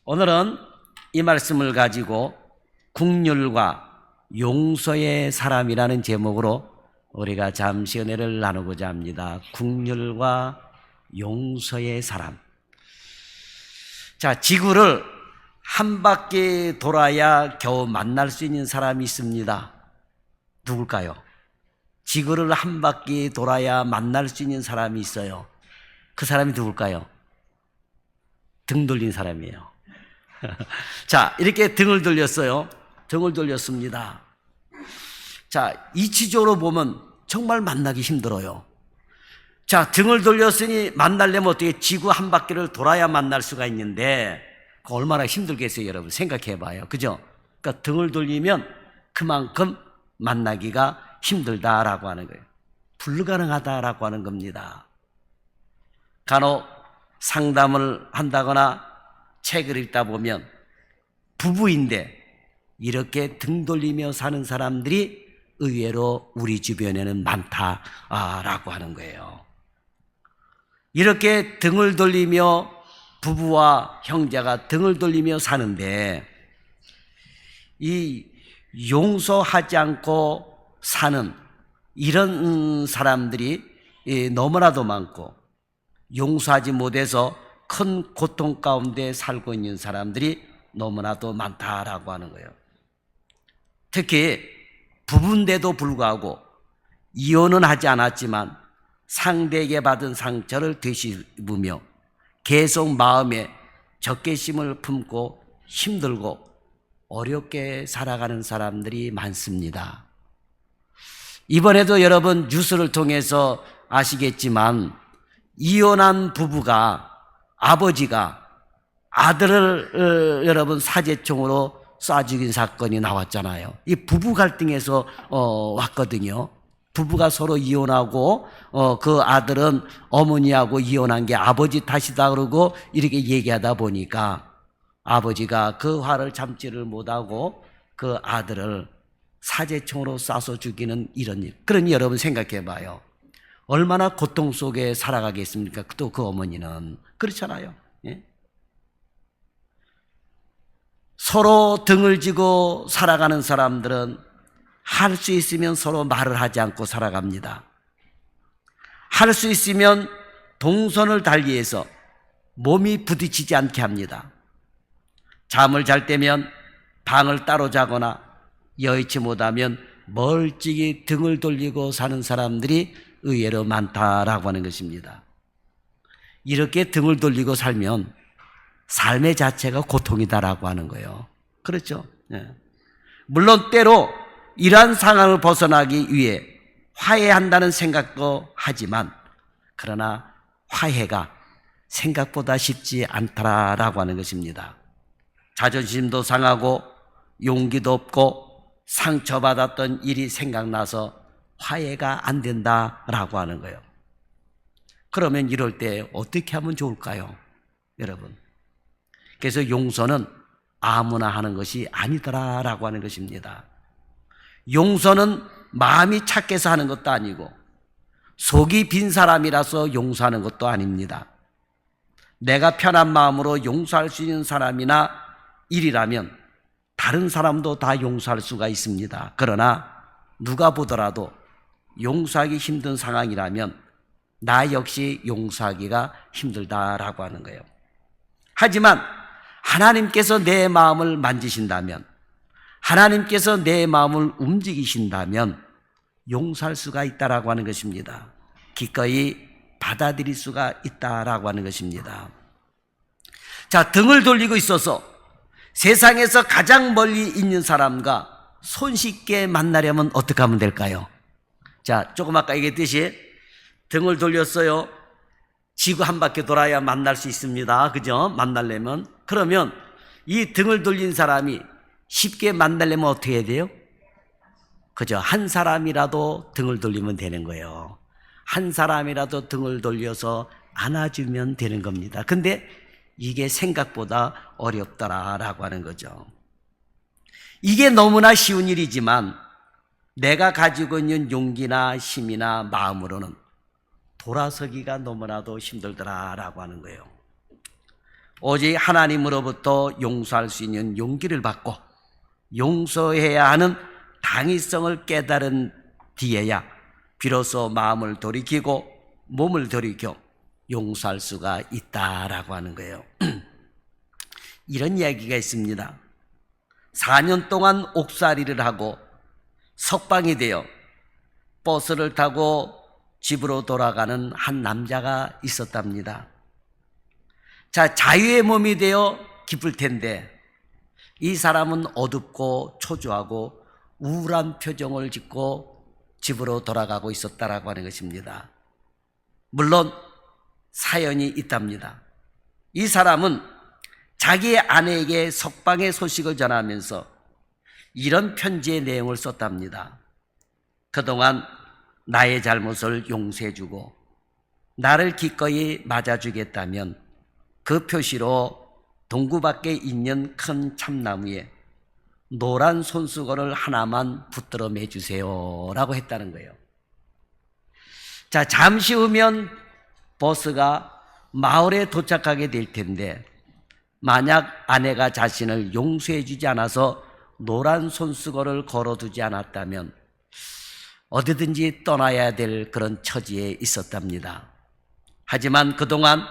오늘은 이 말씀을 가지고 국률과 용서의 사람이라는 제목으로 우리가 잠시 은혜를 나누고자 합니다. 국률과 용서의 사람. 자, 지구를 한 바퀴 돌아야 겨우 만날 수 있는 사람이 있습니다. 누굴까요? 지구를 한 바퀴 돌아야 만날 수 있는 사람이 있어요. 그 사람이 누굴까요? 등 돌린 사람이에요. 자, 이렇게 등을 돌렸어요. 등을 돌렸습니다. 자, 이치적으로 보면 정말 만나기 힘들어요. 자, 등을 돌렸으니 만나려면 어떻게 지구 한 바퀴를 돌아야 만날 수가 있는데 그거 얼마나 힘들겠어요, 여러분. 생각해 봐요. 그죠? 그러니까 등을 돌리면 그만큼 만나기가 힘들다라고 하는 거예요. 불가능하다라고 하는 겁니다. 간혹 상담을 한다거나 책을 읽다 보면 부부인데 이렇게 등 돌리며 사는 사람들이 의외로 우리 주변에는 많다라고 하는 거예요. 이렇게 등을 돌리며 부부와 형제가 등을 돌리며 사는데 이 용서하지 않고 사는 이런 사람들이 너무나도 많고 용서하지 못해서 큰 고통 가운데 살고 있는 사람들이 너무나도 많다라고 하는 거예요. 특히 부부인데도 불구하고 이혼은 하지 않았지만 상대에게 받은 상처를 되씹으며 계속 마음에 적개심을 품고 힘들고 어렵게 살아가는 사람들이 많습니다. 이번에도 여러분 뉴스를 통해서 아시겠지만 이혼한 부부가 아버지가 아들을 여러분 사제총으로 쏴 죽인 사건이 나왔잖아요. 이 부부 갈등에서 왔거든요. 부부가 서로 이혼하고 그 아들은 어머니하고 이혼한 게 아버지 탓이다 그러고 이렇게 얘기하다 보니까 아버지가 그 화를 참지를 못하고 그 아들을 사제총으로 쏴서 죽이는 이런 일. 그러니 여러분 생각해 봐요. 얼마나 고통 속에 살아가겠습니까? 또 그 어머니는. 그렇잖아요. 예? 서로 등을 지고 살아가는 사람들은 할 수 있으면 서로 말을 하지 않고 살아갑니다. 할 수 있으면 동선을 달리해서 몸이 부딪히지 않게 합니다. 잠을 잘 때면 방을 따로 자거나 여의치 못하면 멀찍이 등을 돌리고 사는 사람들이 의외로 많다라고 하는 것입니다. 이렇게 등을 돌리고 살면 삶의 자체가 고통이다라고 하는 거예요. 그렇죠? 네. 물론 때로 이러한 상황을 벗어나기 위해 화해한다는 생각도 하지만 그러나 화해가 생각보다 쉽지 않다라고 하는 것입니다. 자존심도 상하고 용기도 없고 상처받았던 일이 생각나서 화해가 안 된다라고 하는 거예요. 그러면 이럴 때 어떻게 하면 좋을까요? 여러분. 그래서 용서는 아무나 하는 것이 아니더라라고 하는 것입니다. 용서는 마음이 착해서 하는 것도 아니고 속이 빈 사람이라서 용서하는 것도 아닙니다. 내가 편한 마음으로 용서할 수 있는 사람이나 일이라면 다른 사람도 다 용서할 수가 있습니다. 그러나 누가 보더라도 용서하기 힘든 상황이라면 나 역시 용서하기가 힘들다라고 하는 거예요. 하지만 하나님께서 내 마음을 만지신다면, 하나님께서 내 마음을 움직이신다면 용서할 수가 있다라고 하는 것입니다. 기꺼이 받아들일 수가 있다라고 하는 것입니다. 자, 등을 돌리고 있어서 세상에서 가장 멀리 있는 사람과 손쉽게 만나려면 어떻게 하면 될까요? 자, 조금 아까 얘기했듯이 등을 돌렸어요. 지구 한 바퀴 돌아야 만날 수 있습니다. 그죠? 만나려면. 그러면 이 등을 돌린 사람이 쉽게 만나려면 어떻게 해야 돼요? 그죠? 한 사람이라도 등을 돌리면 되는 거예요. 한 사람이라도 등을 돌려서 안아주면 되는 겁니다. 근데 이게 생각보다 어렵더라라고 하는 거죠. 이게 너무나 쉬운 일이지만 내가 가지고 있는 용기나 힘이나 마음으로는 돌아서기가 너무나도 힘들더라라고 하는 거예요. 오직 하나님으로부터 용서할 수 있는 용기를 받고 용서해야 하는 당위성을 깨달은 뒤에야 비로소 마음을 돌이키고 몸을 돌이켜 용서할 수가 있다라고 하는 거예요. 이런 이야기가 있습니다. 4년 동안 옥살이를 하고 석방이 되어 버스를 타고 집으로 돌아가는 한 남자가 있었답니다. 자, 자유의 몸이 되어 기쁠 텐데 이 사람은 어둡고 초조하고 우울한 표정을 짓고 집으로 돌아가고 있었다라고 하는 것입니다. 물론 사연이 있답니다. 이 사람은 자기의 아내에게 석방의 소식을 전하면서 이런 편지의 내용을 썼답니다. 그동안 나의 잘못을 용서해주고 나를 기꺼이 맞아주겠다면 그 표시로 동구 밖에 있는 큰 참나무에 노란 손수건을 하나만 붙들어 매주세요 라고 했다는 거예요. 자, 잠시 후면 버스가 마을에 도착하게 될 텐데 만약 아내가 자신을 용서해 주지 않아서 노란 손수건을 걸어두지 않았다면 어디든지 떠나야 될 그런 처지에 있었답니다. 하지만 그동안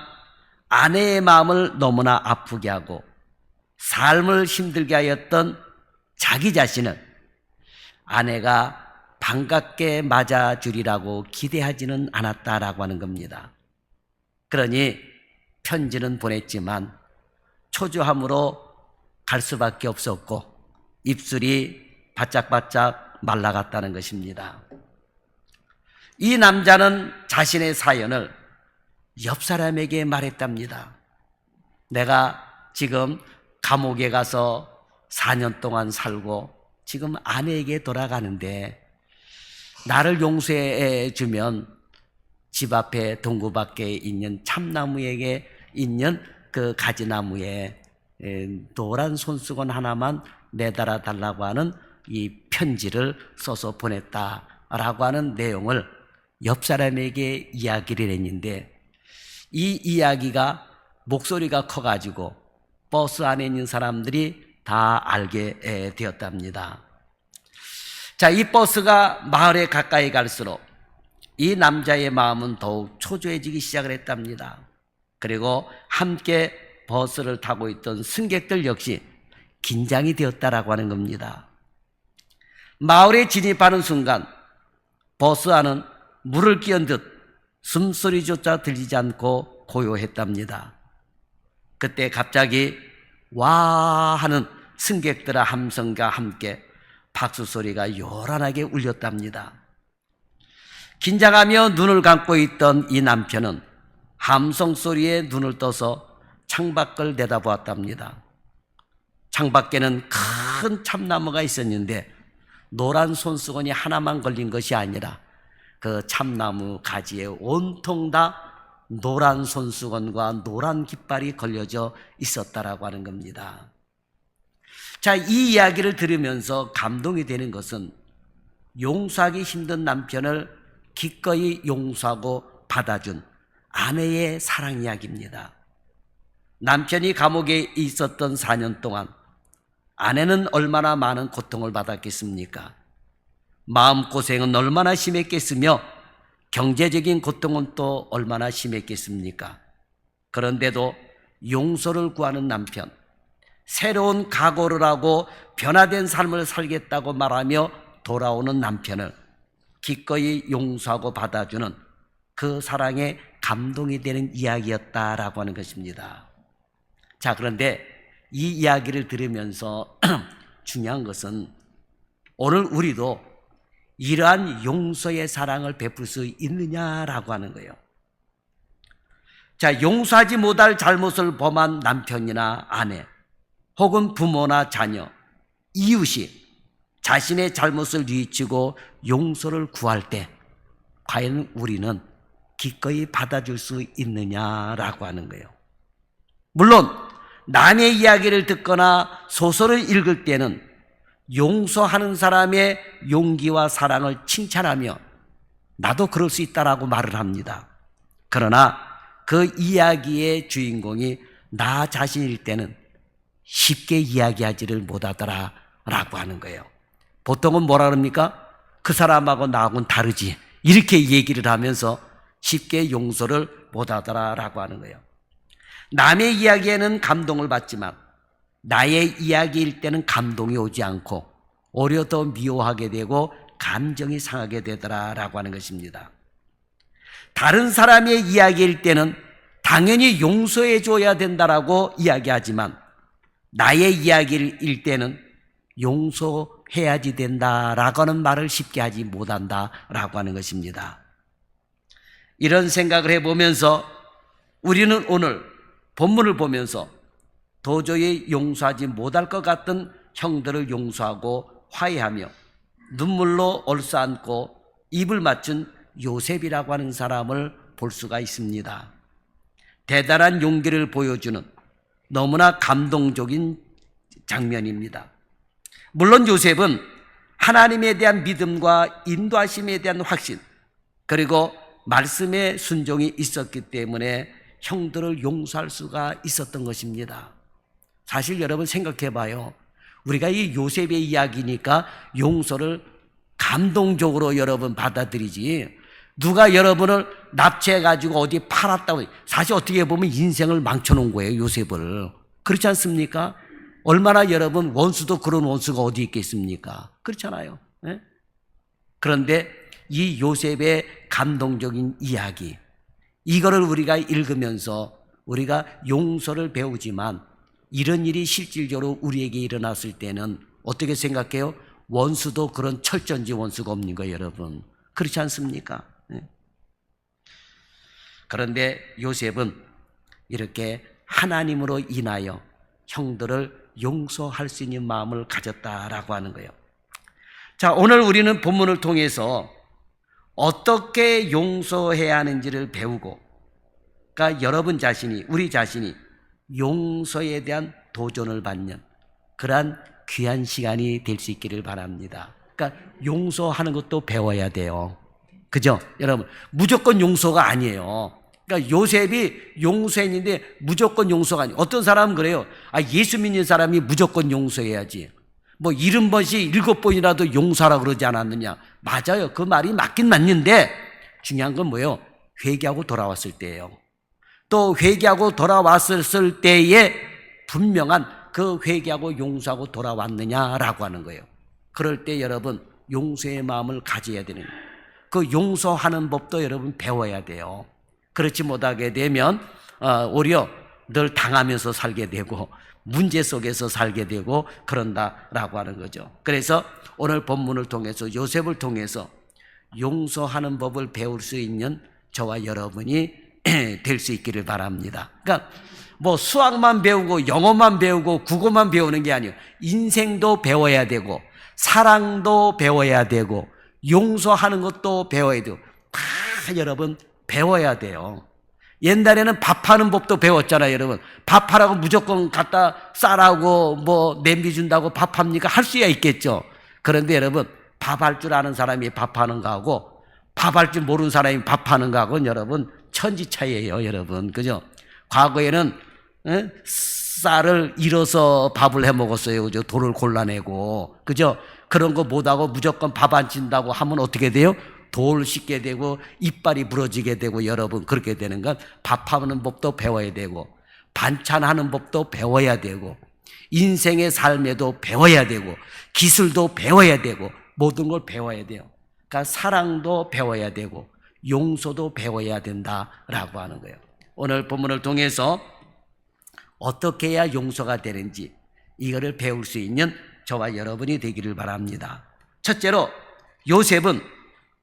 아내의 마음을 너무나 아프게 하고 삶을 힘들게 하였던 자기 자신은 아내가 반갑게 맞아주리라고 기대하지는 않았다라고 하는 겁니다. 그러니 편지는 보냈지만 초조함으로 갈 수밖에 없었고 입술이 바짝바짝 말라갔다는 것입니다. 이 남자는 자신의 사연을 옆 사람에게 말했답니다. 내가 지금 감옥에 가서 4년 동안 살고 지금 아내에게 돌아가는데 나를 용서해 주면 집 앞에 동구 밖에 있는 참나무에게 있는 그 가지나무에 노란 손수건 하나만 내달아 달라고 하는 이 편지를 써서 보냈다라고 하는 내용을 옆 사람에게 이야기를 했는데 이 이야기가 목소리가 커가지고 버스 안에 있는 사람들이 다 알게 되었답니다. 자, 이 버스가 마을에 가까이 갈수록 이 남자의 마음은 더욱 초조해지기 시작을 했답니다. 그리고 함께 버스를 타고 있던 승객들 역시 긴장이 되었다라고 하는 겁니다. 마을에 진입하는 순간 버스 안은 물을 끼얹은 듯 숨소리조차 들리지 않고 고요했답니다. 그때 갑자기 와 하는 승객들의 함성과 함께 박수 소리가 요란하게 울렸답니다. 긴장하며 눈을 감고 있던 이 남편은 함성 소리에 눈을 떠서 창밖을 내다보았답니다. 창밖에는 큰 참나무가 있었는데 노란 손수건이 하나만 걸린 것이 아니라 그 참나무 가지에 온통 다 노란 손수건과 노란 깃발이 걸려져 있었다라고 하는 겁니다. 자, 이 이야기를 들으면서 감동이 되는 것은 용서하기 힘든 남편을 기꺼이 용서하고 받아준 아내의 사랑 이야기입니다. 남편이 감옥에 있었던 4년 동안 아내는 얼마나 많은 고통을 받았겠습니까? 마음고생은 얼마나 심했겠으며 경제적인 고통은 또 얼마나 심했겠습니까? 그런데도 용서를 구하는 남편, 새로운 각오를 하고 변화된 삶을 살겠다고 말하며 돌아오는 남편을 기꺼이 용서하고 받아주는 그 사랑에 감동이 되는 이야기였다라고 하는 것입니다. 자, 그런데 이 이야기를 들으면서 중요한 것은 오늘 우리도 이러한 용서의 사랑을 베풀 수 있느냐라고 하는 거예요. 자, 용서하지 못할 잘못을 범한 남편이나 아내 혹은 부모나 자녀, 이웃이 자신의 잘못을 뉘우치고 용서를 구할 때 과연 우리는 기꺼이 받아줄 수 있느냐라고 하는 거예요. 물론 남의 이야기를 듣거나 소설을 읽을 때는 용서하는 사람의 용기와 사랑을 칭찬하며 나도 그럴 수 있다라고 말을 합니다. 그러나 그 이야기의 주인공이 나 자신일 때는 쉽게 이야기하지를 못하더라 라고 하는 거예요. 보통은 뭐라 그럽니까? 그 사람하고 나하고는 다르지, 이렇게 얘기를 하면서 쉽게 용서를 못하더라 라고 하는 거예요. 남의 이야기에는 감동을 받지만 나의 이야기일 때는 감동이 오지 않고 오히려 더 미워하게 되고 감정이 상하게 되더라 라고 하는 것입니다. 다른 사람의 이야기일 때는 당연히 용서해 줘야 된다라고 이야기하지만 나의 이야기일 때는 용서해야지 된다라고 하는 말을 쉽게 하지 못한다라고 하는 것입니다. 이런 생각을 해보면서 우리는 오늘 본문을 보면서 도저히 용서하지 못할 것 같은 형들을 용서하고 화해하며 눈물로 얼싸안고 입을 맞춘 요셉이라고 하는 사람을 볼 수가 있습니다. 대단한 용기를 보여주는 너무나 감동적인 장면입니다. 물론 요셉은 하나님에 대한 믿음과 인도하심에 대한 확신, 그리고 말씀의 순종이 있었기 때문에 형들을 용서할 수가 있었던 것입니다. 사실 여러분 생각해 봐요. 우리가 이 요셉의 이야기니까 용서를 감동적으로 여러분 받아들이지, 누가 여러분을 납치해가지고 어디 팔았다고, 사실 어떻게 보면 인생을 망쳐놓은 거예요, 요셉을. 그렇지 않습니까? 얼마나 여러분, 원수도 그런 원수가 어디 있겠습니까? 그렇잖아요. 네? 그런데 이 요셉의 감동적인 이야기, 이거를 우리가 읽으면서 우리가 용서를 배우지만 이런 일이 실질적으로 우리에게 일어났을 때는 어떻게 생각해요? 원수도 그런 철전지 원수가 없는 거예요, 여러분. 그렇지 않습니까? 네. 그런데 요셉은 이렇게 하나님으로 인하여 형들을 용서할 수 있는 마음을 가졌다라고 하는 거예요. 자, 오늘 우리는 본문을 통해서 어떻게 용서해야 하는지를 배우고, 그러니까 여러분 자신이, 우리 자신이 용서에 대한 도전을 받는 그러한 귀한 시간이 될 수 있기를 바랍니다. 그러니까 용서하는 것도 배워야 돼요. 그죠? 여러분, 무조건 용서가 아니에요. 그러니까 요셉이 용서했는데 무조건 용서가 아니에요. 어떤 사람은 그래요. 예수 믿는 사람이 무조건 용서해야지. 뭐 70번씩 7번이라도 용서하라 그러지 않았느냐. 맞아요. 그 말이 맞긴 맞는데 중요한 건 뭐예요? 회개하고 돌아왔을 때예요. 또 회개하고 돌아왔을 때에 분명한 그 회개하고 용서하고 돌아왔느냐라고 하는 거예요. 그럴 때 여러분 용서의 마음을 가져야 되는 거예요. 그 용서하는 법도 여러분 배워야 돼요. 그렇지 못하게 되면 오히려 늘 당하면서 살게 되고 문제 속에서 살게 되고 그런다라고 하는 거죠. 그래서 오늘 본문을 통해서 요셉을 통해서 용서하는 법을 배울 수 있는 저와 여러분이 될 수 있기를 바랍니다. 그러니까 뭐 수학만 배우고 영어만 배우고 국어만 배우는 게 아니에요. 인생도 배워야 되고 사랑도 배워야 되고 용서하는 것도 배워야 되고 다 여러분 배워야 돼요. 옛날에는 밥하는 법도 배웠잖아요, 여러분. 밥하라고 무조건 갖다 싸라고 뭐 냄비 준다고 밥합니까? 할 수야 있겠죠. 그런데 여러분 밥할 줄 아는 사람이 밥하는 거하고 밥할 줄 모르는 사람이 밥하는 거하고는 여러분 천지 차이예요, 여러분. 그죠? 과거에는 쌀을 잃어서 밥을 해 먹었어요. 그죠? 돌을 골라내고. 그죠? 그런 거 못하고 무조건 밥 안 친다고 하면 어떻게 돼요? 돌 씻게 되고 이빨이 부러지게 되고 여러분 그렇게 되는 건 밥하는 법도 배워야 되고 반찬하는 법도 배워야 되고 인생의 삶에도 배워야 되고 기술도 배워야 되고 모든 걸 배워야 돼요. 그러니까 사랑도 배워야 되고 용서도 배워야 된다라고 하는 거예요. 오늘 본문을 통해서 어떻게 해야 용서가 되는지 이거를 배울 수 있는 저와 여러분이 되기를 바랍니다. 첫째로 요셉은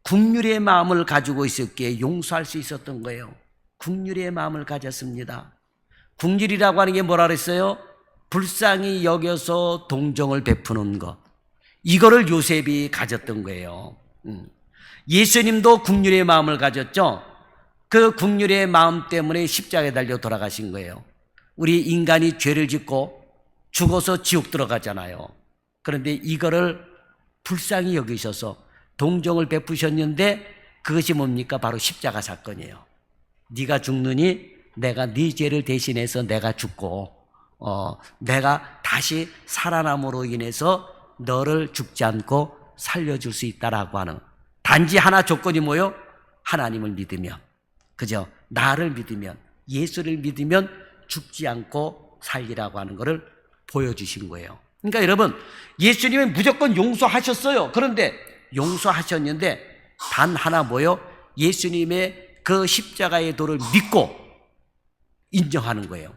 긍휼의 마음을 가지고 있었기에 용서할 수 있었던 거예요. 긍휼의 마음을 가졌습니다. 긍휼이라고 하는 게 뭐라 그랬어요? 불쌍히 여겨서 동정을 베푸는 것. 이거를 요셉이 가졌던 거예요. 예수님도 긍휼의 마음을 가졌죠. 그 긍휼의 마음 때문에 십자가에 달려 돌아가신 거예요. 우리 인간이 죄를 짓고 죽어서 지옥 들어가잖아요. 그런데 이거를 불쌍히 여기셔서 동정을 베푸셨는데 그것이 뭡니까? 바로 십자가 사건이에요. 네가 죽느니 내가 네 죄를 대신해서 내가 죽고 내가 다시 살아남으로 인해서 너를 죽지 않고 살려줄 수 있다라고 하는, 단지 하나 조건이 뭐요? 하나님을 믿으면, 그죠? 나를 믿으면, 예수를 믿으면 죽지 않고 살리라고 하는 것을 보여주신 거예요. 그러니까 여러분, 예수님은 무조건 용서하셨어요. 그런데 용서하셨는데 단 하나 뭐요? 예수님의 그 십자가의 도를 믿고 인정하는 거예요.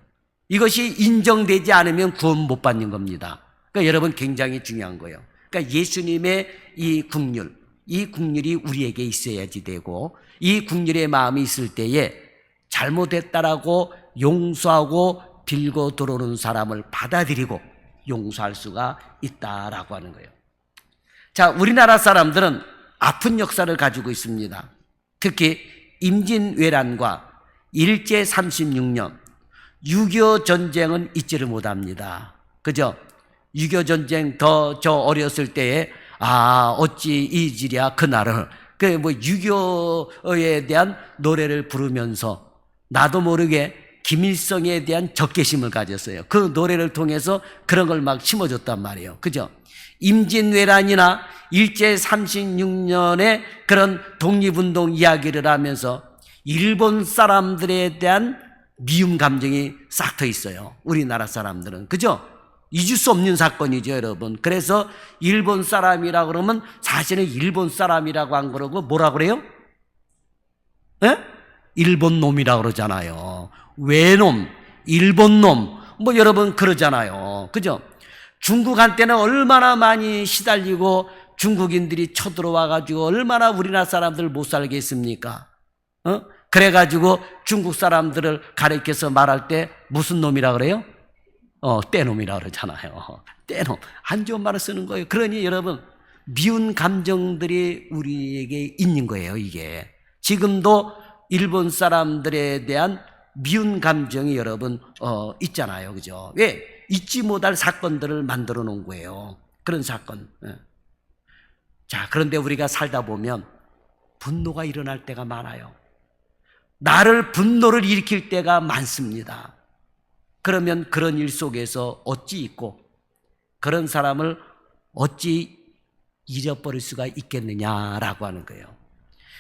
이것이 인정되지 않으면 구원 못 받는 겁니다. 그러니까 여러분, 굉장히 중요한 거예요. 그러니까 예수님의 이 국률이 우리에게 있어야지 되고, 이 국률의 마음이 있을 때에 잘못했다라고 용서하고 빌고 들어오는 사람을 받아들이고 용서할 수가 있다라고 하는 거예요. 자, 우리나라 사람들은 아픈 역사를 가지고 있습니다. 특히 임진왜란과 일제 36년 6.25 전쟁은 잊지를 못합니다. 그죠? 6.25 전쟁 저 어렸을 때에 어찌 잊으랴 그날을, 6.25에 대한 노래를 부르면서 나도 모르게 김일성에 대한 적개심을 가졌어요. 그 노래를 통해서 그런 걸 막 심어줬단 말이에요. 그죠? 임진왜란이나 일제 36년의 그런 독립운동 이야기를 하면서 일본 사람들에 대한 미움 감정이 싹 터 있어요. 우리나라 사람들은. 그죠? 잊을 수 없는 사건이죠, 여러분. 그래서 일본 사람이라고 그러면 사실은 일본 사람이라고 안 그러고 뭐라 그래요? 예? 일본 놈이라고 그러잖아요. 외놈, 일본 놈, 뭐 여러분 그러잖아요. 그죠? 중국한테는 얼마나 많이 시달리고 중국인들이 쳐들어와가지고 얼마나 우리나라 사람들 못 살게 했습니까? 그래가지고 중국 사람들을 가리켜서 말할 때 무슨 놈이라 그래요? 떼놈이라 그러잖아요. 떼놈. 안 좋은 말을 쓰는 거예요. 그러니 여러분, 미운 감정들이 우리에게 있는 거예요, 이게. 지금도 일본 사람들에 대한 미운 감정이 여러분, 있잖아요. 그죠? 왜? 잊지 못할 사건들을 만들어 놓은 거예요. 그런 사건. 자, 그런데 우리가 살다 보면 분노가 일어날 때가 많아요. 나를 분노를 일으킬 때가 많습니다. 그러면 그런 일 속에서 어찌 있고 그런 사람을 어찌 잊어버릴 수가 있겠느냐라고 하는 거예요.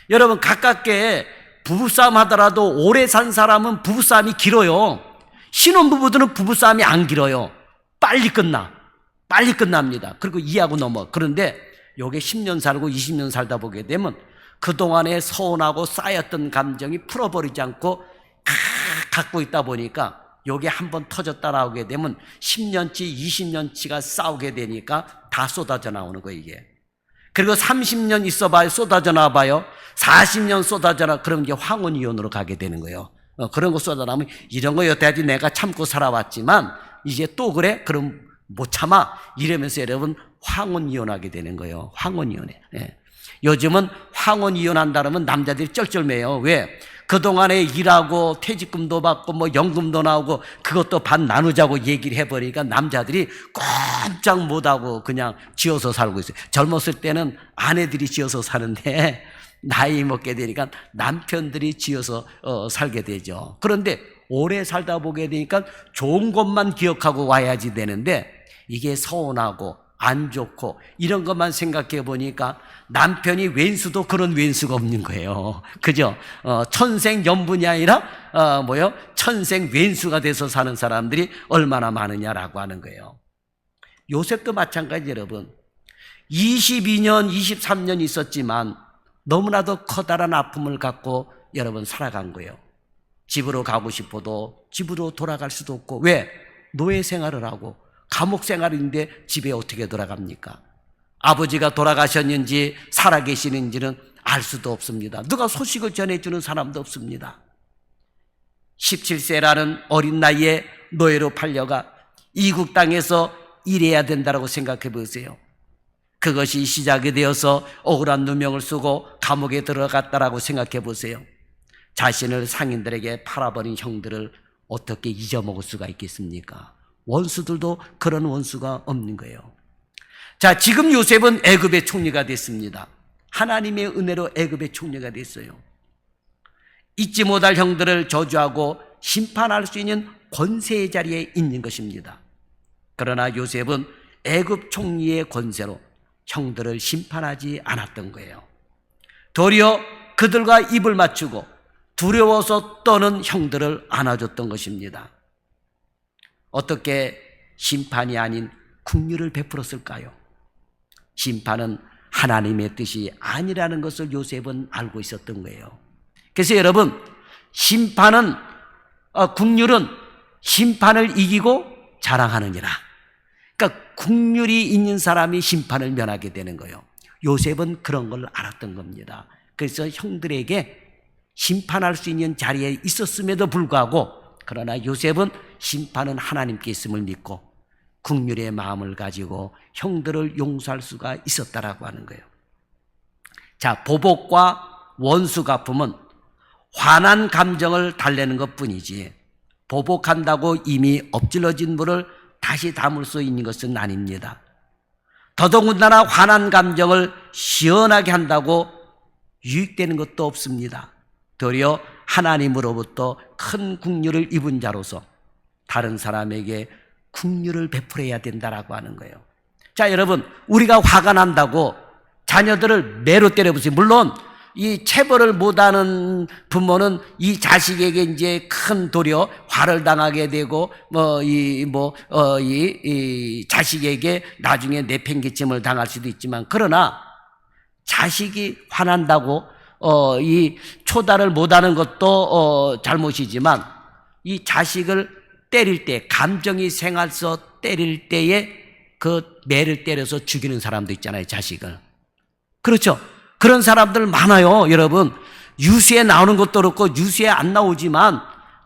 여러분, 가깝게 부부싸움 하더라도 오래 산 사람은 부부싸움이 길어요. 신혼부부들은 부부싸움이 안 길어요. 빨리 끝납니다. 그리고 이해하고 넘어. 그런데 요게 10년 살고 20년 살다 보게 되면 그동안에 서운하고 쌓였던 감정이 풀어버리지 않고 갖고 있다 보니까 요게 한번 터졌다 나오게 되면 10년치, 20년치가 싸우게 되니까 다 쏟아져 나오는 거예요, 이게. 그리고 30년 있어봐요, 쏟아져 나와봐요. 40년 쏟아져 나, 그럼 이제 황혼이혼으로 가게 되는 거예요. 그런 거 쏟아져 나오면 이런 거 여태까지 내가 참고 살아왔지만 이제 또 그래? 그럼 못 참아. 이러면서 여러분 황혼이혼하게 되는 거예요. 황혼이혼해. 예. 요즘은 황혼이혼한다 그러면 남자들이 쩔쩔매요. 왜? 그동안에 일하고 퇴직금도 받고 뭐 연금도 나오고 그것도 반 나누자고 얘기를 해버리니까 남자들이 꼼짝 못하고 그냥 지어서 살고 있어요. 젊었을 때는 아내들이 지어서 사는데 나이 먹게 되니까 남편들이 지어서 살게 되죠. 그런데 오래 살다 보게 되니까 좋은 것만 기억하고 와야지 되는데 이게 서운하고 안 좋고 이런 것만 생각해 보니까 남편이 왼수도 그런 왼수가 없는 거예요. 그죠? 천생연분이 아니라 천생 왼수가 돼서 사는 사람들이 얼마나 많으냐라고 하는 거예요. 요셉도 마찬가지. 여러분 22년 23년 있었지만 너무나도 커다란 아픔을 갖고 여러분 살아간 거예요. 집으로 가고 싶어도 집으로 돌아갈 수도 없고. 왜? 노예 생활을 하고 감옥 생활인데 집에 어떻게 돌아갑니까? 아버지가 돌아가셨는지 살아계시는지는 알 수도 없습니다. 누가 소식을 전해주는 사람도 없습니다. 17세라는 어린 나이에 노예로 팔려가 이국 땅에서 일해야 된다고 생각해 보세요. 그것이 시작이 되어서 억울한 누명을 쓰고 감옥에 들어갔다라고 생각해 보세요. 자신을 상인들에게 팔아버린 형들을 어떻게 잊어먹을 수가 있겠습니까? 원수들도 그런 원수가 없는 거예요. 자, 지금 요셉은 애굽의 총리가 됐습니다. 하나님의 은혜로 애굽의 총리가 됐어요. 잊지 못할 형들을 저주하고 심판할 수 있는 권세의 자리에 있는 것입니다. 그러나 요셉은 애굽 총리의 권세로 형들을 심판하지 않았던 거예요. 도리어 그들과 입을 맞추고 두려워서 떠는 형들을 안아줬던 것입니다. 어떻게 심판이 아닌 긍휼을 베풀었을까요? 심판은 하나님의 뜻이 아니라는 것을 요셉은 알고 있었던 거예요. 그래서 여러분, 긍휼은 심판을 이기고 자랑하느니라. 그러니까 긍휼이 있는 사람이 심판을 면하게 되는 거예요. 요셉은 그런 걸 알았던 겁니다. 그래서 형들에게 심판할 수 있는 자리에 있었음에도 불구하고, 그러나 요셉은 심판은 하나님께 있음을 믿고 긍휼의 마음을 가지고 형들을 용서할 수가 있었다라고 하는 거예요. 자, 보복과 원수 갚음은 화난 감정을 달래는 것뿐이지 보복한다고 이미 엎질러진 물을 다시 담을 수 있는 것은 아닙니다. 더더군다나 화난 감정을 시원하게 한다고 유익되는 것도 없습니다. 도리어 하나님으로부터 큰 긍휼을 입은 자로서 다른 사람에게 긍휼을 베풀어야 된다라고 하는 거예요. 자, 여러분, 우리가 화가 난다고 자녀들을 매로 때려부수지. 물론 이 체벌을 못하는 부모는 이 자식에게 이제 큰 도리어 화를 당하게 되고 이 자식에게 나중에 내팽개침을 당할 수도 있지만, 그러나 자식이 화난다고 이 초달을 못하는 것도 잘못이지만, 이 자식을 때릴 때, 감정이 생해서 때릴 때에 그 매를 때려서 죽이는 사람도 있잖아요, 자식을. 그렇죠? 그런 사람들 많아요, 여러분. 뉴스에 나오는 것도 그렇고 뉴스에 안 나오지만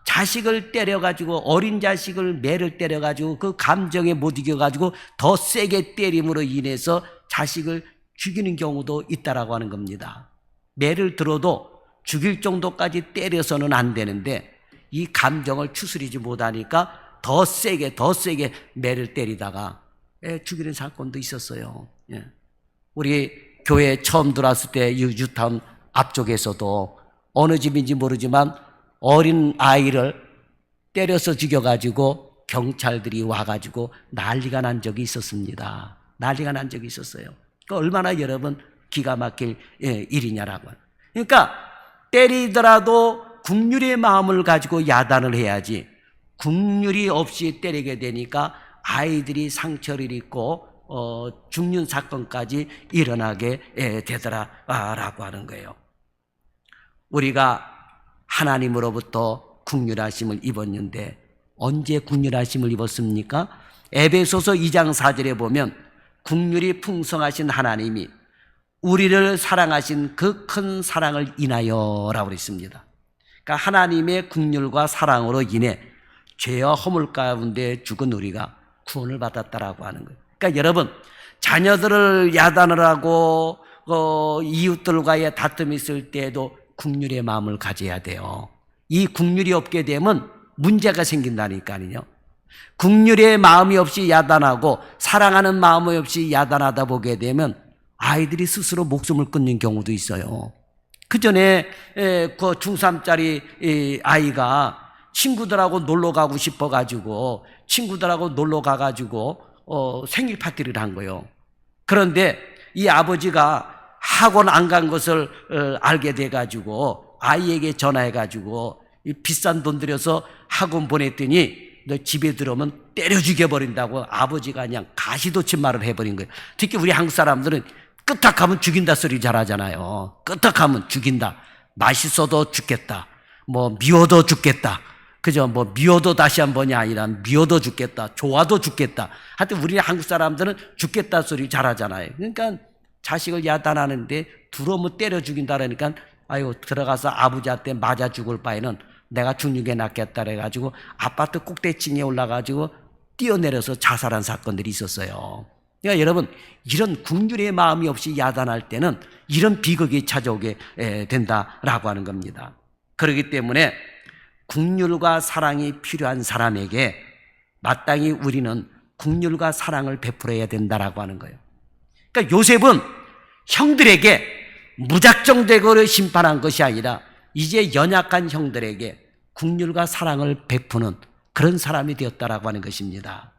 자식을 때려가지고, 어린 자식을 매를 때려가지고 그 감정에 못 이겨가지고 더 세게 때림으로 인해서 자식을 죽이는 경우도 있다라고 하는 겁니다. 매를 들어도 죽일 정도까지 때려서는 안 되는데 이 감정을 추스리지 못하니까 더 세게 매를 때리다가 죽이는 사건도 있었어요. 우리 교회 처음 들어왔을 때 유타운 앞쪽에서도 어느 집인지 모르지만 어린 아이를 때려서 죽여가지고 경찰들이 와가지고 난리가 난 적이 있었습니다. 난리가 난 적이 있었어요. 그러니까 얼마나 여러분 기가 막힐 일이냐라고. 그러니까 때리더라도 긍휼의 마음을 가지고 야단을 해야지, 긍휼이 없이 때리게 되니까 아이들이 상처를 입고 죽는 사건까지 일어나게 되더라라고 하는 거예요. 우리가 하나님으로부터 긍휼하심을 입었는데 언제 긍휼하심을 입었습니까? 에베소서 2장 4절에 보면 긍휼이 풍성하신 하나님이 우리를 사랑하신 그 큰 사랑을 인하여라고 했습니다. 그러니까 하나님의 긍휼과 사랑으로 인해 죄와 허물 가운데 죽은 우리가 구원을 받았다라고 하는 거예요. 그러니까 여러분, 자녀들을 야단을 하고 이웃들과의 다툼이 있을 때에도 긍휼의 마음을 가져야 돼요. 이 긍휼이 없게 되면 문제가 생긴다니까요. 긍휼의 마음이 없이 야단하고 사랑하는 마음이 없이 야단하다 보게 되면 아이들이 스스로 목숨을 끊는 경우도 있어요. 그 전에 그 중3짜리 아이가 친구들하고 놀러 가고 싶어가지고 친구들하고 놀러 가가지고 생일 파티를 한 거예요. 그런데 이 아버지가 학원 안 간 것을 알게 돼가지고 아이에게 전화해가지고 비싼 돈 들여서 학원 보냈더니 너 집에 들어오면 때려 죽여버린다고 아버지가 그냥 가시도친 말을 해버린 거예요. 특히 우리 한국 사람들은 끄떡하면 죽인다 소리 잘하잖아요. 끄떡하면 죽인다. 맛있어도 죽겠다. 미워도 죽겠다. 그죠? 미워도 다시 한 번이 아니라 미워도 죽겠다. 좋아도 죽겠다. 하여튼 우리 한국 사람들은 죽겠다 소리 잘하잖아요. 그러니까 자식을 야단하는데 들어오면 때려 죽인다 그러니까 아유 들어가서 아버지한테 맞아 죽을 바에는 내가 죽는 게 낫겠다 그래가지고 아파트 꼭대층에 올라가지고 뛰어내려서 자살한 사건들이 있었어요. 그러니까 여러분, 이런 긍휼의 마음이 없이 야단할 때는 이런 비극이 찾아오게 된다라고 하는 겁니다. 그렇기 때문에 긍휼과 사랑이 필요한 사람에게 마땅히 우리는 긍휼과 사랑을 베풀어야 된다라고 하는 거예요. 그러니까 요셉은 형들에게 무작정적으로 심판한 것이 아니라 이제 연약한 형들에게 긍휼과 사랑을 베푸는 그런 사람이 되었다라고 하는 것입니다.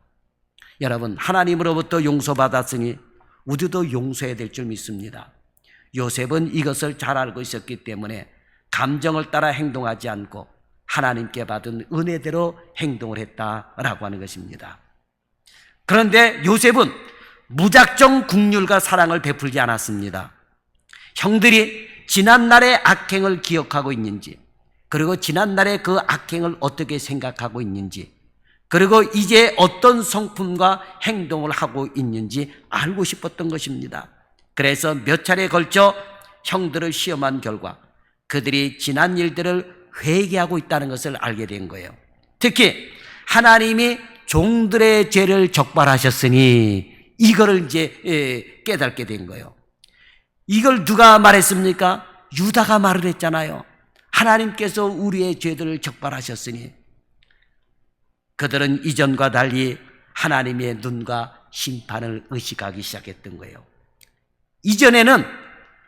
여러분, 하나님으로부터 용서받았으니 우리도 용서해야 될 줄 믿습니다. 요셉은 이것을 잘 알고 있었기 때문에 감정을 따라 행동하지 않고 하나님께 받은 은혜대로 행동을 했다라고 하는 것입니다. 그런데 요셉은 무작정 긍휼과 사랑을 베풀지 않았습니다. 형들이 지난날의 악행을 기억하고 있는지, 그리고 지난날의 그 악행을 어떻게 생각하고 있는지, 그리고 이제 어떤 성품과 행동을 하고 있는지 알고 싶었던 것입니다. 그래서 몇 차례에 걸쳐 형들을 시험한 결과 그들이 지난 일들을 회개하고 있다는 것을 알게 된 거예요. 특히 하나님이 종들의 죄를 적발하셨으니 이거를 이제 깨닫게 된 거예요. 이걸 누가 말했습니까? 유다가 말을 했잖아요. 하나님께서 우리의 죄들을 적발하셨으니. 그들은 이전과 달리 하나님의 눈과 심판을 의식하기 시작했던 거예요. 이전에는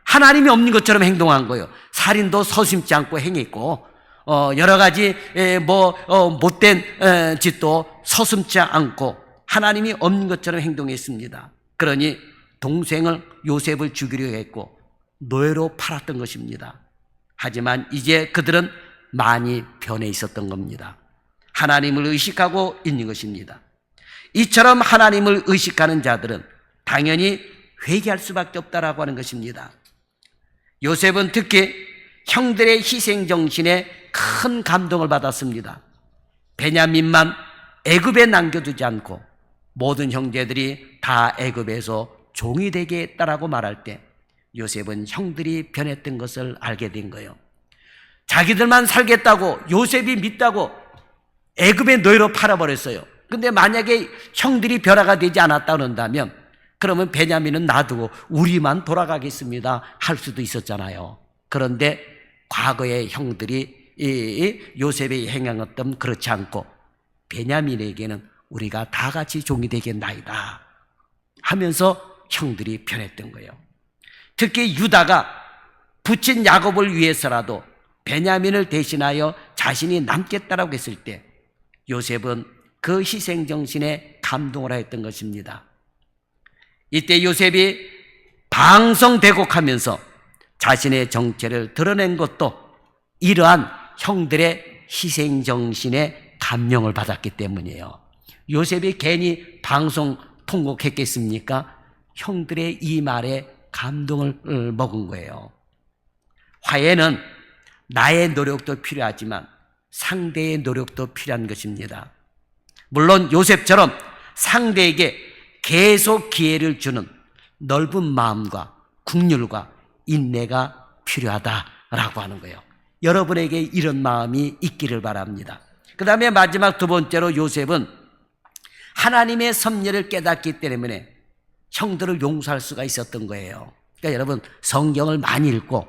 하나님이 없는 것처럼 행동한 거예요. 살인도 서슴지 않고 행했고, 여러 가지 못된 짓도 서슴지 않고 하나님이 없는 것처럼 행동했습니다. 그러니 동생을 요셉을 죽이려 했고 노예로 팔았던 것입니다. 하지만 이제 그들은 많이 변해 있었던 겁니다. 하나님을 의식하고 있는 것입니다. 이처럼 하나님을 의식하는 자들은 당연히 회개할 수밖에 없다라고 하는 것입니다. 요셉은 특히 형들의 희생정신에 큰 감동을 받았습니다. 베냐민만 애굽에 남겨두지 않고 모든 형제들이 다 애굽에서 종이 되게 했다라고 말할 때 요셉은 형들이 변했던 것을 알게 된 거예요. 자기들만 살겠다고 요셉이 믿다고 애굽의 노예로 팔아버렸어요. 근데 만약에 형들이 변화가 되지 않았다 그런다면 그러면 베냐민은 놔두고 우리만 돌아가겠습니다 할 수도 있었잖아요. 그런데 과거의 형들이 요셉의 행함은 그렇지 않고 베냐민에게는 우리가 다 같이 종이 되겠나이다 하면서 형들이 변했던 거예요. 특히 유다가 부친 야곱을 위해서라도 베냐민을 대신하여 자신이 남겠다라고 했을 때 요셉은 그 희생정신에 감동을 하였던 것입니다. 이때 요셉이 방성대곡하면서 자신의 정체를 드러낸 것도 이러한 형들의 희생정신에 감명을 받았기 때문이에요. 요셉이 괜히 방송통곡했겠습니까? 형들의 이 말에 감동을 먹은 거예요. 화해는 나의 노력도 필요하지만 상대의 노력도 필요한 것입니다. 물론 요셉처럼 상대에게 계속 기회를 주는 넓은 마음과 긍휼과 인내가 필요하다라고 하는 거예요. 여러분에게 이런 마음이 있기를 바랍니다. 그 다음에 마지막 두 번째로 요셉은 하나님의 섭리를 깨닫기 때문에 형들을 용서할 수가 있었던 거예요. 그러니까 여러분 성경을 많이 읽고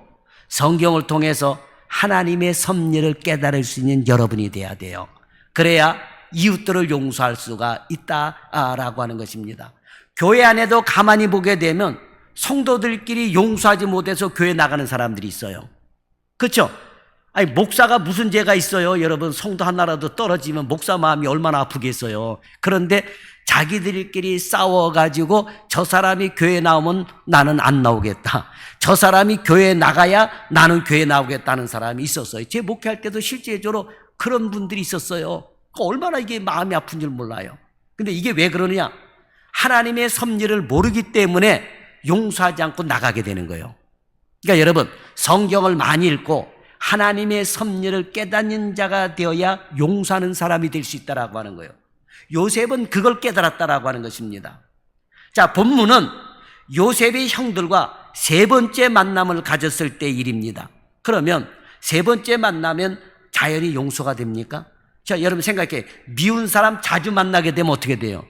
성경을 통해서 하나님의 섭리를 깨달을 수 있는 여러분이 돼야 돼요. 그래야 이웃들을 용서할 수가 있다라고 하는 것입니다. 교회 안에도 가만히 보게 되면 성도들끼리 용서하지 못해서 교회 나가는 사람들이 있어요. 그렇죠? 아니 목사가 무슨 죄가 있어요? 여러분 성도 하나라도 떨어지면 목사 마음이 얼마나 아프겠어요. 그런데 자기들끼리 싸워가지고 저 사람이 교회 나오면 나는 안 나오겠다, 저 사람이 교회 나가야 나는 교회 나오겠다는 사람이 있었어요. 제 목회할 때도 실제적으로 그런 분들이 있었어요. 얼마나 이게 마음이 아픈 줄 몰라요. 근데 이게 왜 그러느냐? 하나님의 섭리를 모르기 때문에 용서하지 않고 나가게 되는 거예요. 그러니까 여러분 성경을 많이 읽고 하나님의 섭리를 깨닫는 자가 되어야 용서하는 사람이 될 수 있다라고 하는 거예요. 요셉은 그걸 깨달았다라고 하는 것입니다. 자, 본문은 요셉이 형들과 세 번째 만남을 가졌을 때 일입니다. 그러면 세 번째 만나면 자연히 용서가 됩니까? 자, 여러분 생각해. 미운 사람 자주 만나게 되면 어떻게 돼요?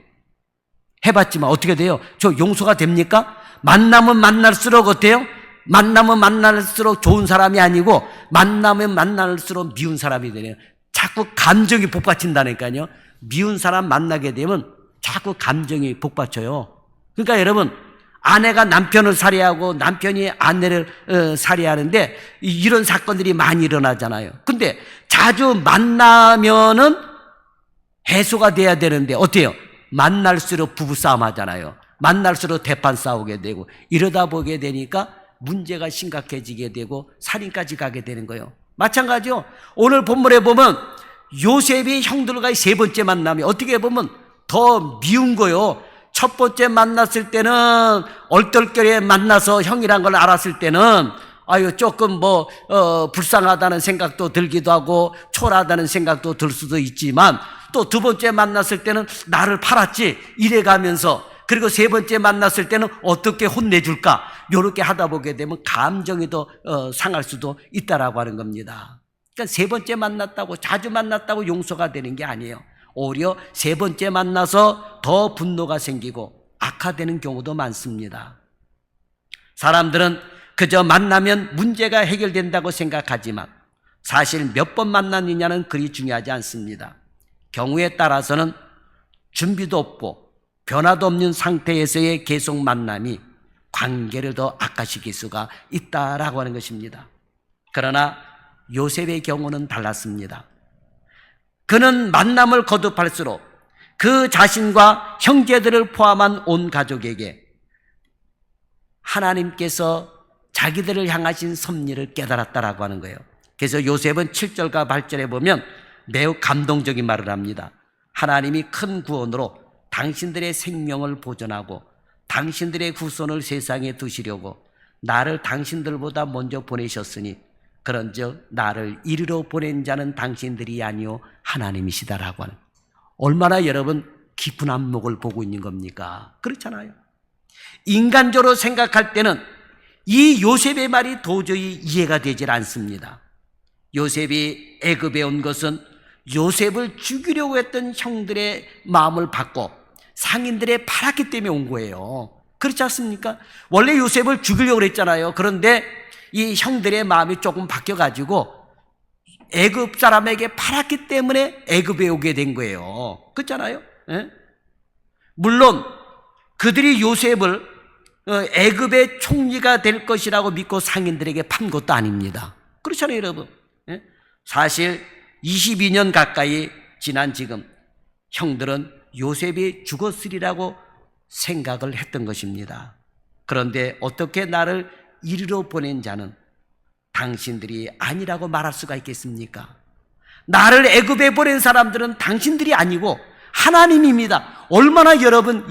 해봤지만 어떻게 돼요? 저 용서가 됩니까? 만나면 만날수록 어때요? 만나면 만날수록 좋은 사람이 아니고 만나면 만날수록 미운 사람이 되네요. 자꾸 감정이 복받친다니까요. 미운 사람 만나게 되면 자꾸 감정이 복받쳐요. 그러니까 여러분 아내가 남편을 살해하고 남편이 아내를 살해하는데 이런 사건들이 많이 일어나잖아요. 근데 자주 만나면은 해소가 돼야 되는데 어때요? 만날수록 부부싸움 하잖아요. 만날수록 대판 싸우게 되고 이러다 보게 되니까 문제가 심각해지게 되고 살인까지 가게 되는 거예요. 마찬가지요. 오늘 본문에 보면 요셉이 형들과의 세 번째 만남이 어떻게 보면 더 미운 거요. 첫 번째 만났을 때는 얼떨결에 만나서 형이란 걸 알았을 때는 조금 불쌍하다는 생각도 들기도 하고 초라하다는 생각도 들 수도 있지만 또 두 번째 만났을 때는 나를 팔았지 이래가면서 그리고 세 번째 만났을 때는 어떻게 혼내줄까 이렇게 하다 보게 되면 감정이 더 상할 수도 있다라고 하는 겁니다. 그러니까 세 번째 만났다고 자주 만났다고 용서가 되는 게 아니에요. 오히려 세 번째 만나서 더 분노가 생기고 악화되는 경우도 많습니다. 사람들은 그저 만나면 문제가 해결된다고 생각하지만 사실 몇 번 만났느냐는 그리 중요하지 않습니다. 경우에 따라서는 준비도 없고 변화도 없는 상태에서의 계속 만남이 관계를 더 악화시킬 수가 있다라고 하는 것입니다. 그러나 요셉의 경우는 달랐습니다. 그는 만남을 거듭할수록 그 자신과 형제들을 포함한 온 가족에게 하나님께서 자기들을 향하신 섭리를 깨달았다라고 하는 거예요. 그래서 요셉은 7절과 8절에 보면 매우 감동적인 말을 합니다. 하나님이 큰 구원으로 당신들의 생명을 보존하고 당신들의 후손을 세상에 두시려고 나를 당신들보다 먼저 보내셨으니 그런즉 나를 이리로 보낸 자는 당신들이 아니요 하나님이시다라고 하는, 얼마나 여러분 깊은 안목을 보고 있는 겁니까? 그렇잖아요. 인간적으로 생각할 때는 이 요셉의 말이 도저히 이해가 되질 않습니다. 요셉이 애굽에 온 것은 요셉을 죽이려고 했던 형들의 마음을 받고 상인들의 팔았기 때문에 온 거예요. 그렇지 않습니까? 원래 요셉을 죽이려고 했잖아요. 그런데 이 형들의 마음이 조금 바뀌어가지고 애굽 사람에게 팔았기 때문에 애굽에 오게 된 거예요. 그렇잖아요. 예? 물론 그들이 요셉을 애굽의 총리가 될 것이라고 믿고 상인들에게 판 것도 아닙니다. 그렇잖아요, 여러분. 예? 사실 22년 가까이 지난 지금 형들은 요셉이 죽었으리라고 생각을 했던 것입니다. 그런데 어떻게 나를 이리로 보낸 자는 당신들이 아니라고 말할 수가 있겠습니까? 나를 애굽에 보낸 사람들은 당신들이 아니고 하나님입니다. 얼마나 여러분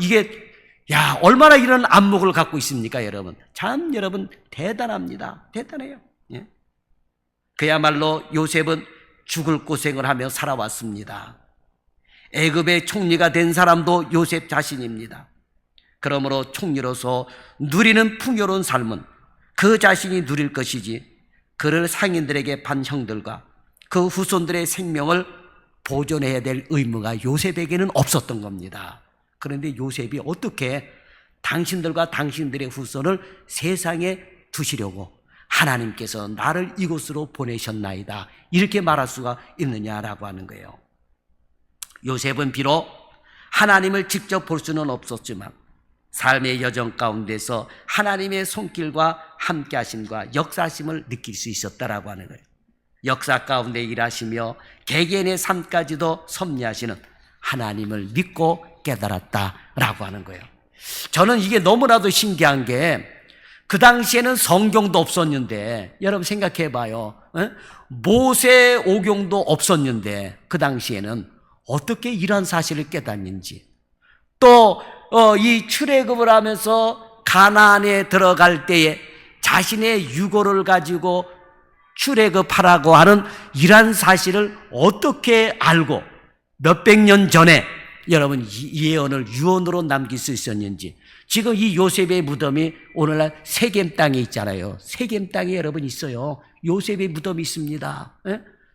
얼마나 이런 안목을 갖고 있습니까, 여러분? 참 여러분 대단합니다. 대단해요. 예? 그야말로 요셉은 죽을 고생을 하며 살아왔습니다. 애굽의 총리가 된 사람도 요셉 자신입니다. 그러므로 총리로서 누리는 풍요로운 삶은 그 자신이 누릴 것이지 그를 상인들에게 판 형들과 그 후손들의 생명을 보존해야 될 의무가 요셉에게는 없었던 겁니다. 그런데 요셉이 어떻게 당신들과 당신들의 후손을 세상에 두시려고 하나님께서 나를 이곳으로 보내셨나이다 이렇게 말할 수가 있느냐라고 하는 거예요. 요셉은 비록 하나님을 직접 볼 수는 없었지만 삶의 여정 가운데서 하나님의 손길과 함께하심과 역사하심을 느낄 수 있었다라고 하는 거예요. 역사 가운데 일하시며 개개인의 삶까지도 섭리하시는 하나님을 믿고 깨달았다라고 하는 거예요. 저는 이게 너무나도 신기한 게 그 당시에는 성경도 없었는데 여러분 생각해 봐요. 모세 오경도 없었는데 그 당시에는 어떻게 이런 사실을 깨닫는지, 또 이 출애굽을 하면서 가나안에 들어갈 때에 자신의 유고를 가지고 출애굽하라고 하는 이러한 사실을 어떻게 알고 몇백 년 전에 여러분 이 예언을 유언으로 남길 수 있었는지. 지금 이 요셉의 무덤이 오늘날 세겜 땅에 있잖아요. 세겜 땅에 여러분 있어요. 요셉의 무덤이 있습니다.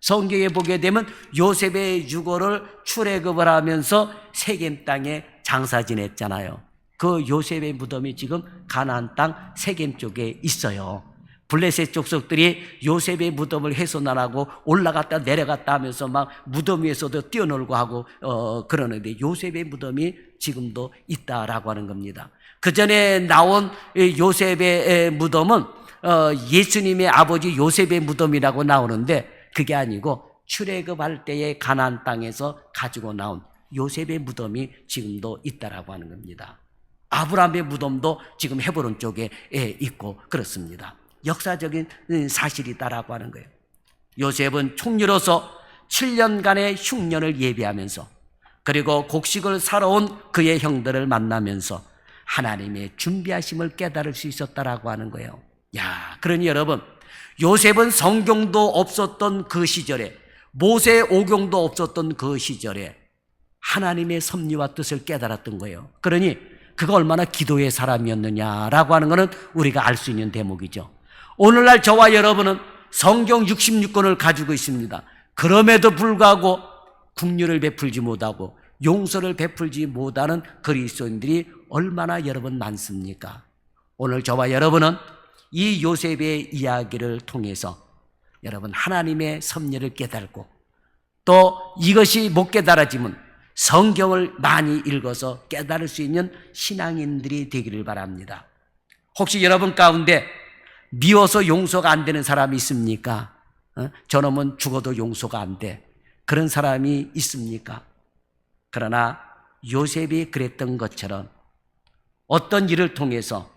성경에 보게 되면 요셉의 유고를 출애굽을 하면서 세겜 땅에 장사 지냈잖아요. 그 요셉의 무덤이 지금 가나안 땅 세겜 쪽에 있어요. 블레셋 족속들이 요셉의 무덤을 훼손하고 올라갔다 내려갔다 하면서 막 무덤 위에서도 뛰어놀고 하고 그러는데 요셉의 무덤이 지금도 있다라고 하는 겁니다. 그 전에 나온 요셉의 무덤은 예수님의 아버지 요셉의 무덤이라고 나오는데 그게 아니고 출애굽할 때의 가나안 땅에서 가지고 나온 요셉의 무덤이 지금도 있다라고 하는 겁니다. 아브라함의 무덤도 지금 헤브론 쪽에 있고 그렇습니다. 역사적인 사실이다라고 하는 거예요. 요셉은 총리로서 7년간의 흉년을 예비하면서 그리고 곡식을 사러 온 그의 형들을 만나면서 하나님의 준비하심을 깨달을 수 있었다라고 하는 거예요. 야, 그러니 여러분, 요셉은 성경도 없었던 그 시절에, 모세 오경도 없었던 그 시절에 하나님의 섭리와 뜻을 깨달았던 거예요. 그러니 그가 얼마나 기도의 사람이었느냐라고 하는 것은 우리가 알 수 있는 대목이죠. 오늘날 저와 여러분은 성경 66권을 가지고 있습니다. 그럼에도 불구하고 긍휼을 베풀지 못하고 용서를 베풀지 못하는 그리스도인들이 얼마나 여러분 많습니까? 오늘 저와 여러분은 이 요셉의 이야기를 통해서 여러분 하나님의 섭리를 깨달고 또 이것이 못 깨달아지면 성경을 많이 읽어서 깨달을 수 있는 신앙인들이 되기를 바랍니다. 혹시 여러분 가운데 미워서 용서가 안 되는 사람이 있습니까? 저놈은 죽어도 용서가 안 돼. 그런 사람이 있습니까? 그러나 요셉이 그랬던 것처럼 어떤 일을 통해서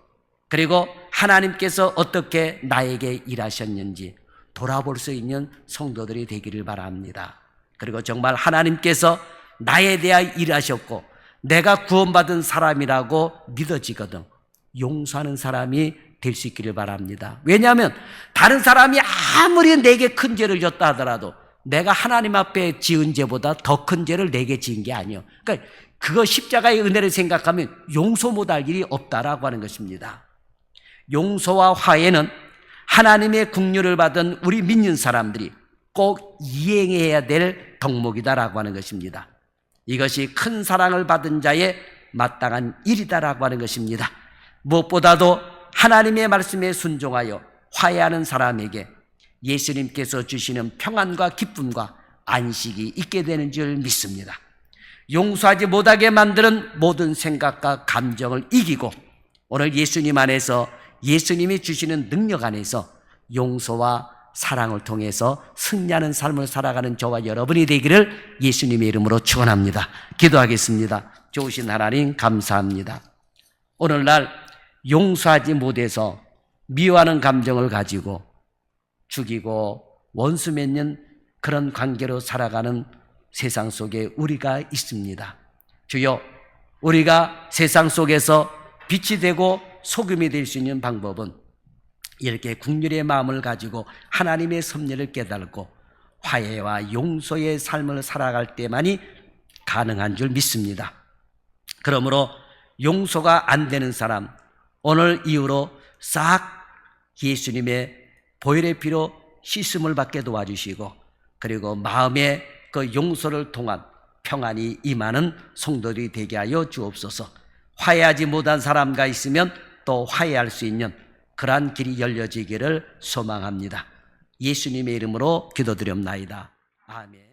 그리고 하나님께서 어떻게 나에게 일하셨는지 돌아볼 수 있는 성도들이 되기를 바랍니다. 그리고 정말 하나님께서 나에 대하여 일하셨고 내가 구원받은 사람이라고 믿어지거든 용서하는 사람이 될 수 있기를 바랍니다. 왜냐하면 다른 사람이 아무리 내게 큰 죄를 졌다 하더라도 내가 하나님 앞에 지은 죄보다 더 큰 죄를 내게 지은 게 아니에요. 그러니까 그거 십자가의 은혜를 생각하면 용서 못할 일이 없다라고 하는 것입니다. 용서와 화해는 하나님의 긍휼을 받은 우리 믿는 사람들이 꼭 이행해야 될 덕목이다라고 하는 것입니다. 이것이 큰 사랑을 받은 자의 마땅한 일이다라고 하는 것입니다. 무엇보다도 하나님의 말씀에 순종하여 화해하는 사람에게 예수님께서 주시는 평안과 기쁨과 안식이 있게 되는 줄 믿습니다. 용서하지 못하게 만드는 모든 생각과 감정을 이기고 오늘 예수님 안에서 예수님이 주시는 능력 안에서 용서와 사랑을 통해서 승리하는 삶을 살아가는 저와 여러분이 되기를 예수님의 이름으로 축원합니다. 기도하겠습니다. 좋으신 하나님 감사합니다. 오늘날 용서하지 못해서 미워하는 감정을 가지고 죽이고 원수 맺는 그런 관계로 살아가는 세상 속에 우리가 있습니다. 주여, 우리가 세상 속에서 빛이 되고 소금이 될 수 있는 방법은 이렇게 긍휼의 마음을 가지고 하나님의 섭리를 깨달고 화해와 용서의 삶을 살아갈 때만이 가능한 줄 믿습니다. 그러므로 용서가 안 되는 사람, 오늘 이후로 싹 예수님의 보혈의 피로 씻음을 받게 도와주시고 그리고 마음의 그 용서를 통한 평안이 임하는 성도들이 되게 하여 주옵소서. 화해하지 못한 사람과 있으면 또 화해할 수 있는 그러한 길이 열려지기를 소망합니다. 예수님의 이름으로 기도드렸나이다. 아멘.